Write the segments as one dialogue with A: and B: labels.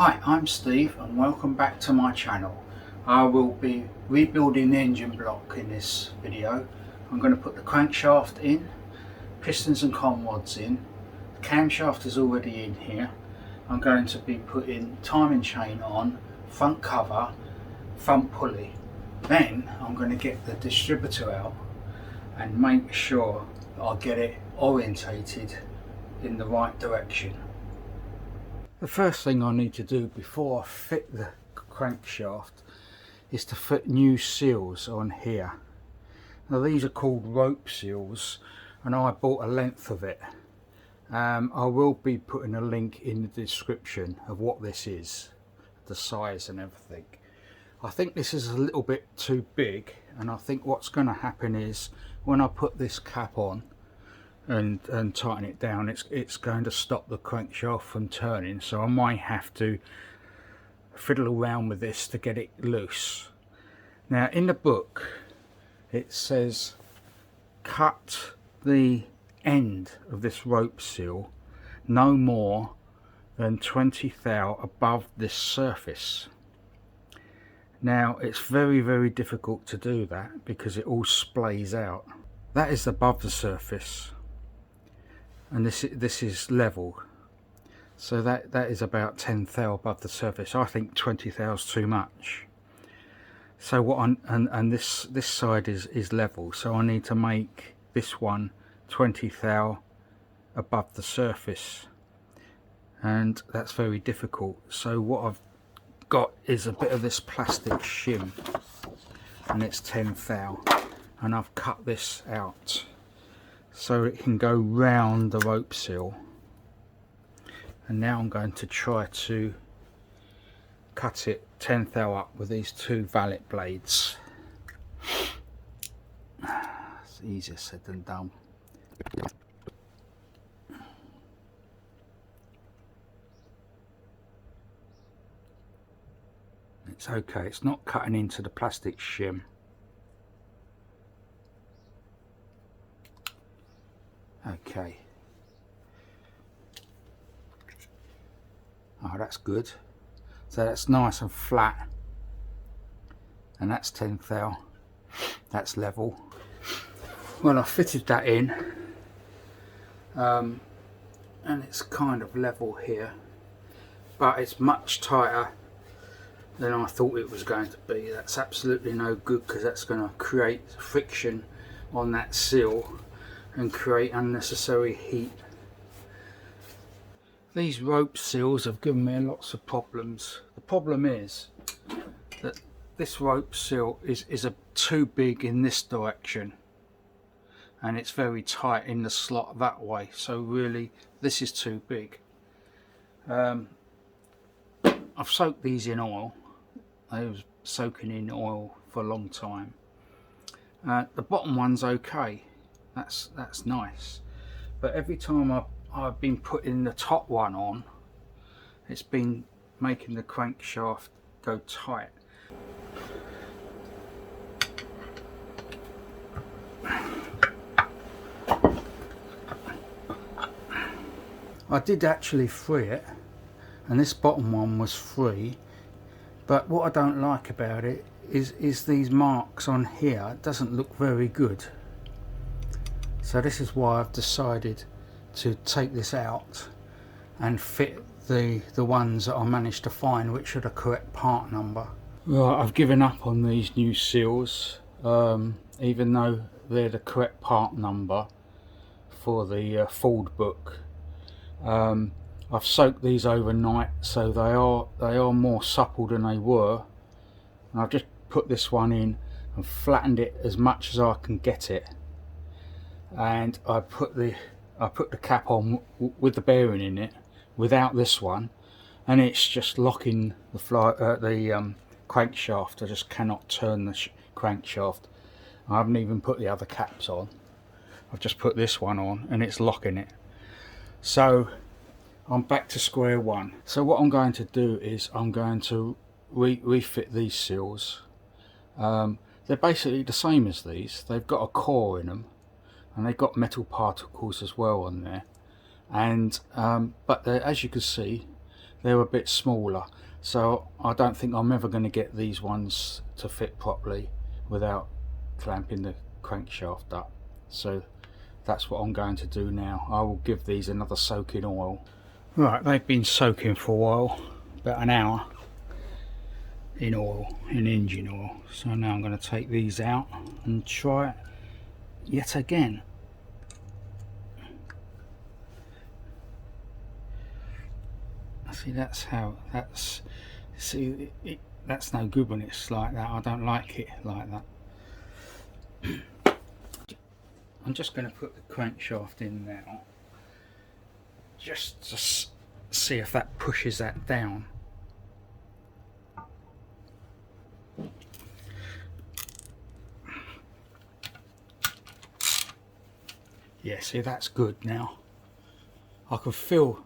A: Hi, I'm Steve and welcome back to my channel. I will be rebuilding the engine block in this video. I'm going to put the crankshaft in, pistons and con rods in, the camshaft is already in here. I'm going to be putting timing chain on, front cover, front pulley. Then I'm going to get the distributor out and make sure that I get it orientated in the right direction. The first thing I need to do before I fit the crankshaft is to fit new seals on here. Now these are called rope seals and I bought a length of it. I will be putting a link in the description of what this is, the size and everything. I think this is a little bit too big, and I think what's going to happen is when I put this cap on and tighten it down, it's going to stop the crankshaft from turning, so I might have to fiddle around with this to get it loose. Now in the book it says cut the end of this rope seal no more than 20 thou above this surface. Now it's very difficult to do that because it all splays out. That is above the surface, and this is level, so that is about 10 thou above the surface. I think 20 thou is too much. So what and this side is level, so I need to make this one 20 thou above the surface, and that's very difficult. So what I've got is a bit of this plastic shim, and it's 10 thou, and I've cut this out so it can go round the rope seal. And now I'm going to try to cut it 10 thou up with these two valet blades. It's easier said than done. It's okay, it's not cutting into the plastic shim. Okay. Oh, that's good. So that's nice and flat. And that's 10 thou. That's level. Well, I fitted that in. And it's kind of level here. But it's much tighter than I thought it was going to be. That's absolutely no good because that's going to create friction on that seal and create unnecessary heat. These rope seals have given me lots of problems. The problem is that this rope seal is too big in this direction, and it's very tight in the slot that way, so really this is too big. I've soaked these in oil. They was soaking in oil for a long time. The bottom one's okay, that's nice, but every time I've been putting the top one on, it's been making the crankshaft go tight. I did actually free it, and this bottom one was free, but what I don't like about it is these marks on here. It doesn't look very good. So this is why I've decided to take this out and fit the ones that I managed to find, which are the correct part number. Right, I've given up on these new seals, even though they're the correct part number for the Ford book. I've soaked these overnight, so they are more supple than they were, and I've just put this one in and flattened it as much as I can get it, and I put the cap on with the bearing in it without this one, and it's just locking the crankshaft. I just cannot turn the crankshaft. I haven't even put the other caps on. I've just put this one on and it's locking it. So I'm back to square one. So what I'm going to do is I'm going to refit these seals. They're basically the same as these. They've got a core in them, and they've got metal particles as well on there, and but as you can see, they're a bit smaller, so I don't think I'm ever going to get these ones to fit properly without clamping the crankshaft up. So that's what I'm going to do now. I will give these another soak in oil. Right, they've been soaking for a while, about an hour in oil, in engine oil. So now I'm going to take these out and try it yet again. See, that's no good when it's like that. I don't like it like that. I'm just going to put the crankshaft in now, just to see if that pushes that down. Yeah, see, that's good now. I can feel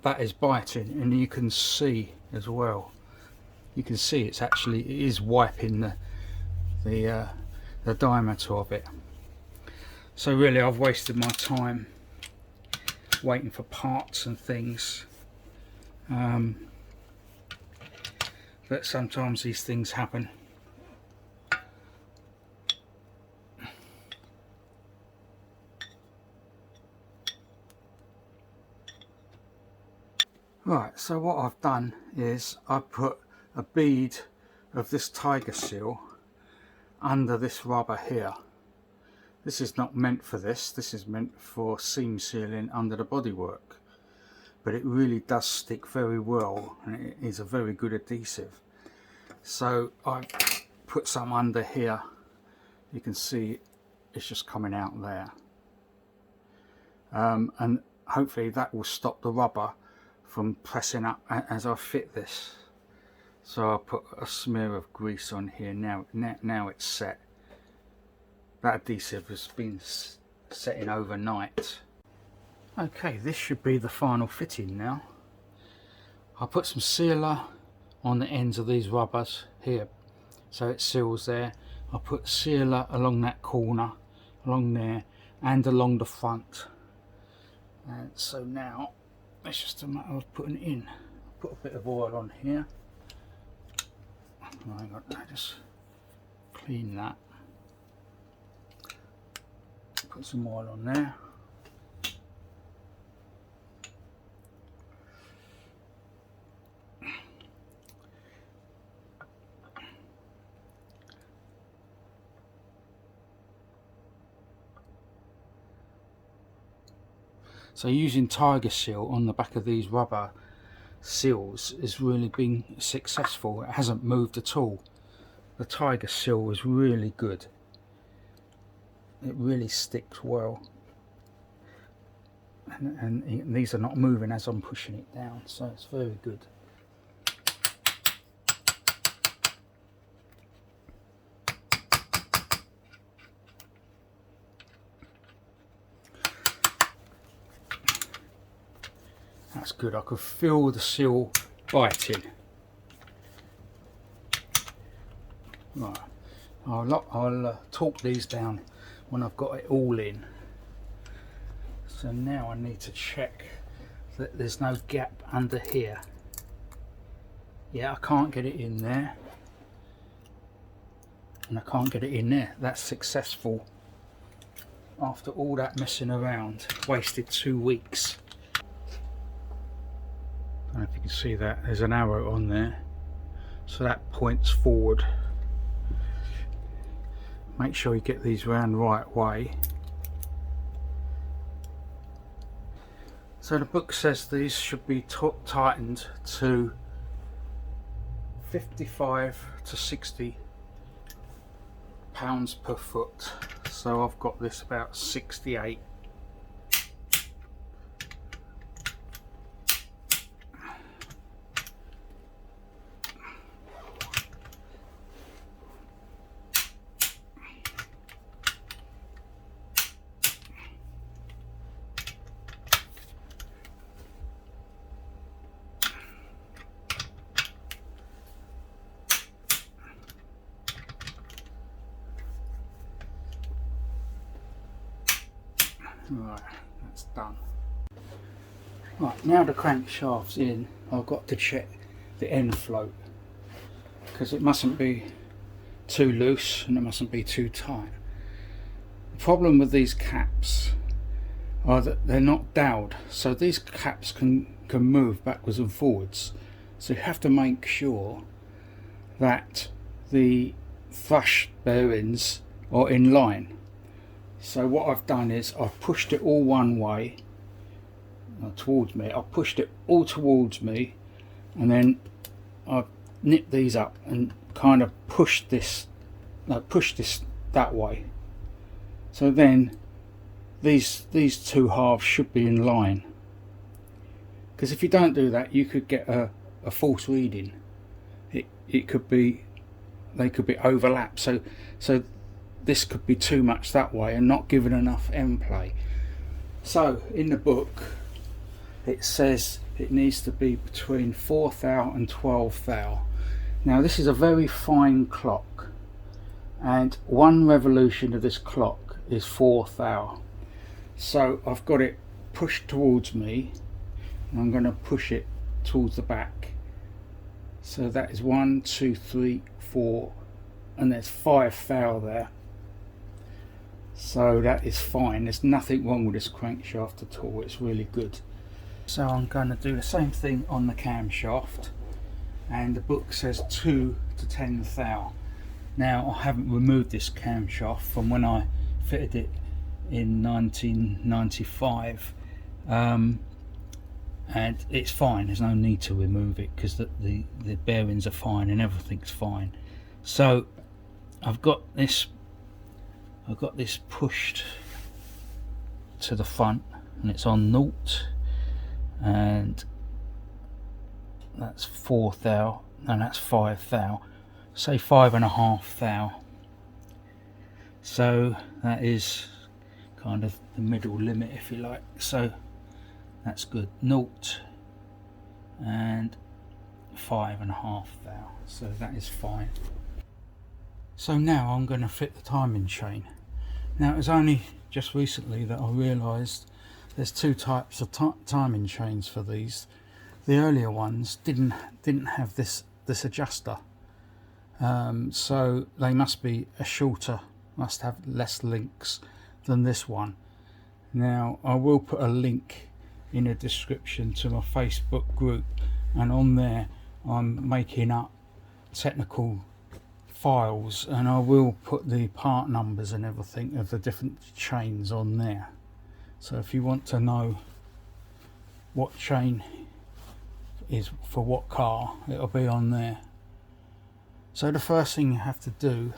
A: that is biting, and you can see as well. You can see it is wiping the diameter of it. So really, I've wasted my time waiting for parts and things. But sometimes these things happen. Right, so what I've done is I put a bead of this tiger seal under this rubber here. This is not meant for this. This is meant for seam sealing under the bodywork, but it really does stick very well, and it is a very good adhesive. So I put some under here. You can see it's just coming out there, and hopefully that will stop the rubber from pressing up as I fit this. So I'll put a smear of grease on here. Now it's set. That adhesive has been setting overnight. Okay, this should be the final fitting now. I'll put some sealer on the ends of these rubbers here, so it seals there. I'll put sealer along that corner, along there, and along the front. And so now it's just a matter of putting it in. Put a bit of oil on here. I just clean that. Put some oil on there. So using tiger seal on the back of these rubber seals has really been successful. It hasn't moved at all. The tiger seal was really good. It really sticks well, and these are not moving as I'm pushing it down, so it's very good. That's good. I could feel the seal biting. Right, I'll torque these down when I've got it all in. So now I need to check that there's no gap under here. Yeah, I can't get it in there, and I can't get it in there. That's successful. After all that messing around, wasted 2 weeks. I don't know if you can see that, there's an arrow on there, so that points forward. Make sure you get these round the right way. So the book says these should be tightened to 55 to 60 pounds per foot. So I've got this about 68. Right, that's done. Right, now the crankshaft's in, I've got to check the end float, because it mustn't be too loose and it mustn't be too tight. The problem with these caps are that they're not doweled, so these caps can move backwards and forwards, so you have to make sure that the thrush bearings are in line. So what I've done is I've pushed it all one way towards me. I've pushed it all towards me, and then I've nipped these up and kind of pushed this that way. So then these two halves should be in line, because if you don't do that, you could get a false reading. It could be, they could be overlapped, so this could be too much that way and not giving enough end play. So in the book it says it needs to be between 4 thou and 12 thou. Now this is a very fine clock, and one revolution of this clock is 4 thou. So I've got it pushed towards me, and I'm going to push it towards the back. So that is 1, 2, 3, 4, and there's 5 thou there. So that is fine. There's nothing wrong with this crankshaft at all. It's really good. So I'm going to do the same thing on the camshaft, and the book says 2 to 10 thou. Now I haven't removed this camshaft from when I fitted it in 1995, and it's fine. There's no need to remove it because the bearings are fine and everything's fine. So I've got this pushed to the front, and it's on 0, and that's 4 thou, and that's 5 thou. Say 5.5 thou. So that is kind of the middle limit, if you like. So that's good. 0 and 5.5 thou. So that is fine. So now I'm going to fit the timing chain. Now it was only just recently that I realised there's two types of timing chains for these. The earlier ones didn't have this adjuster, so they must be a shorter, must have less links than this one. Now I will put a link in the description to my Facebook group, and on there I'm making up technical files, and I will put the part numbers and everything of the different chains on there. So if you want to know what chain is for what car, it'll be on there. So the first thing you have to do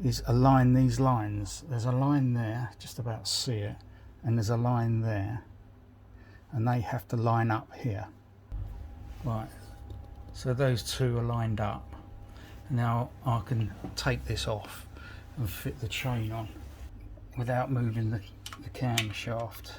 A: is align these lines. There's a line there, just about see it, and there's a line there, and they have to line up here. Right, so those two are lined up. Now I can take this off and fit the chain on without moving the camshaft.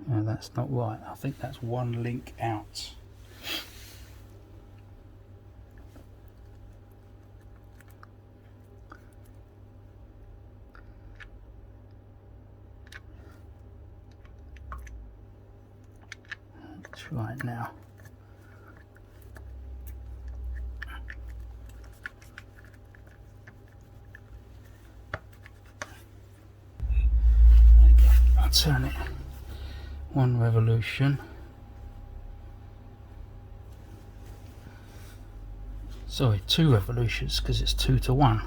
A: No, that's not right. I think that's one link out. That's right now. I'll turn it one revolution. Sorry, 2 revolutions, because it's 2 to 1.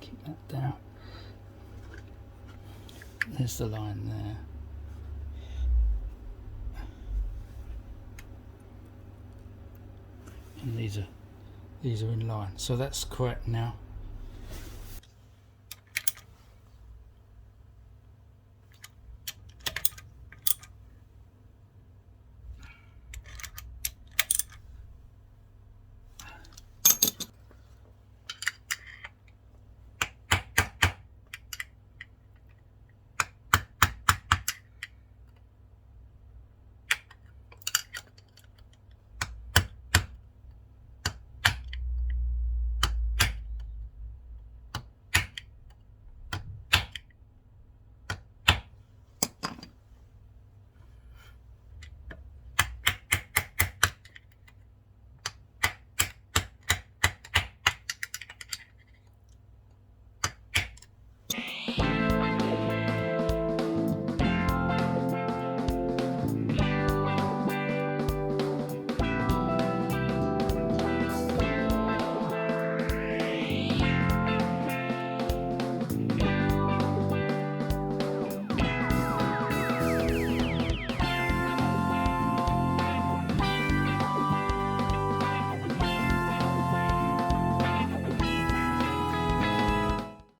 A: Keep that down. There's the line there. And these are in line, so that's correct now.